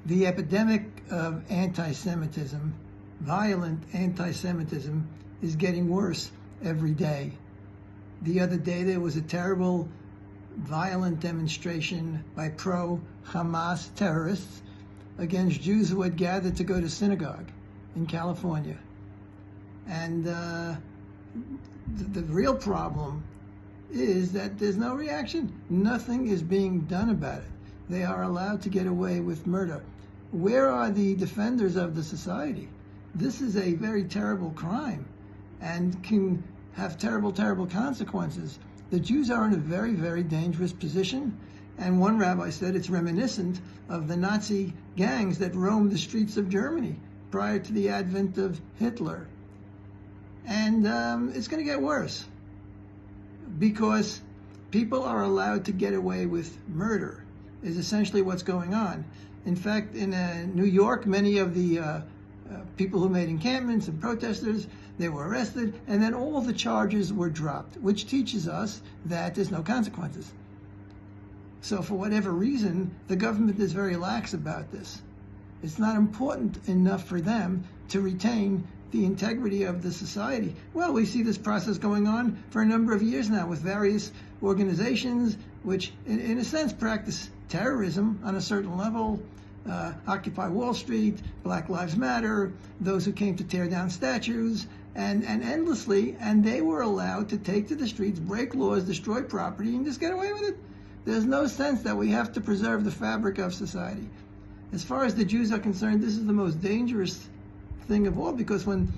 The epidemic of anti-Semitism, violent anti-Semitism, is getting worse every day. The other day there was a terrible, violent demonstration by pro-Hamas terrorists against Jews who had gathered to go to synagogue in California. And the real problem is that there's no reaction. Nothing is being done about it. They are allowed to get away with murder. Where are the defenders of the society? This is a very terrible crime and can have terrible, terrible consequences. The Jews are in a very, very dangerous position. And one rabbi said it's reminiscent of the Nazi gangs that roamed the streets of Germany prior to the advent of Hitler. And it's going to get worse because people are allowed to get away with murder is essentially what's going on. In fact, in New York, many of the people who made encampments and protesters, they were arrested, and then all the charges were dropped, which teaches us that there's no consequences. So for whatever reason, the government is very lax about this. It's not important enough for them to retain the integrity of the society. Well, we see this process going on for a number of years now with various organizations which, in a sense, practice terrorism on a certain level. Occupy Wall Street, Black Lives Matter, those who came to tear down statues, and endlessly, and they were allowed to take to the streets, break laws, destroy property, and just get away with it. There's no sense that we have to preserve the fabric of society. As far as the Jews are concerned, this is the most dangerous thing of all, because when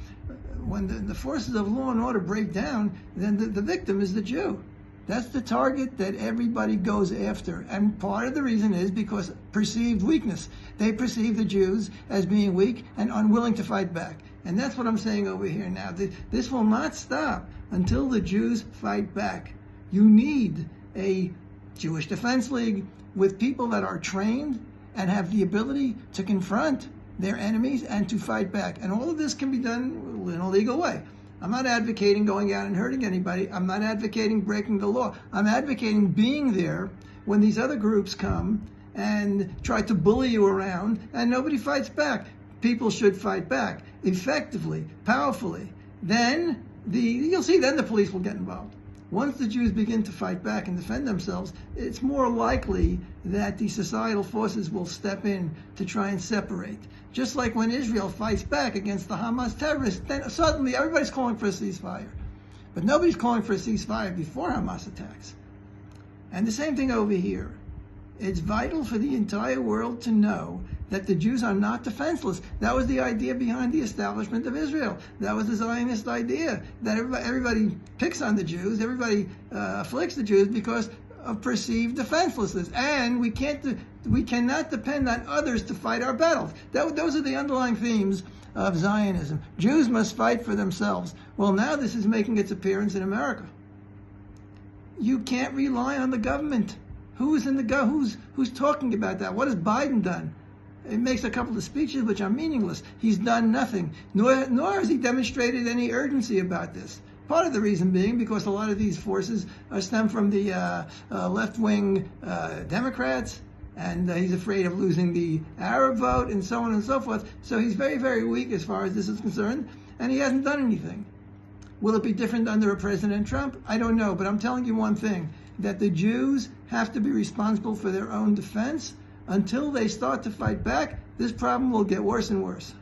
the forces of law and order break down, then the victim is the Jew. That's the target that everybody goes after. And part of the reason is because perceived weakness. They perceive the Jews as being weak and unwilling to fight back. And that's what I'm saying over here now. This will not stop until the Jews fight back. You need a Jewish Defense League with people that are trained and have the ability to confront their enemies and to fight back. And all of this can be done in a legal way. I'm not advocating going out and hurting anybody. I'm not advocating breaking the law. I'm advocating being there when these other groups come and try to bully you around and nobody fights back. People should fight back effectively, powerfully. Then you'll see, then the police will get involved. Once the Jews begin to fight back and defend themselves, it's more likely that the societal forces will step in to try and separate. Just like when Israel fights back against the Hamas terrorists, then suddenly everybody's calling for a ceasefire. But nobody's calling for a ceasefire before Hamas attacks. And the same thing over here. It's vital for the entire world to know that the Jews are not defenseless. That was the idea behind the establishment of Israel. That was the Zionist idea, that everybody picks on the Jews, everybody afflicts the Jews because of perceived defenselessness. And we cannot depend on others to fight our battles. Those are the underlying themes of Zionism. Jews must fight for themselves. Well, now this is making its appearance in America. You can't rely on the government. Who's talking about that? What has Biden done? It makes a couple of speeches which are meaningless. He's done nothing, nor has he demonstrated any urgency about this. Part of the reason being because a lot of these forces stem from the left-wing Democrats, and he's afraid of losing the Arab vote and so on and so forth. So he's very, very weak as far as this is concerned, and he hasn't done anything. Will it be different under a President Trump? I don't know, but I'm telling you one thing, that the Jews have to be responsible for their own defense. Until they start to fight back, this problem will get worse and worse.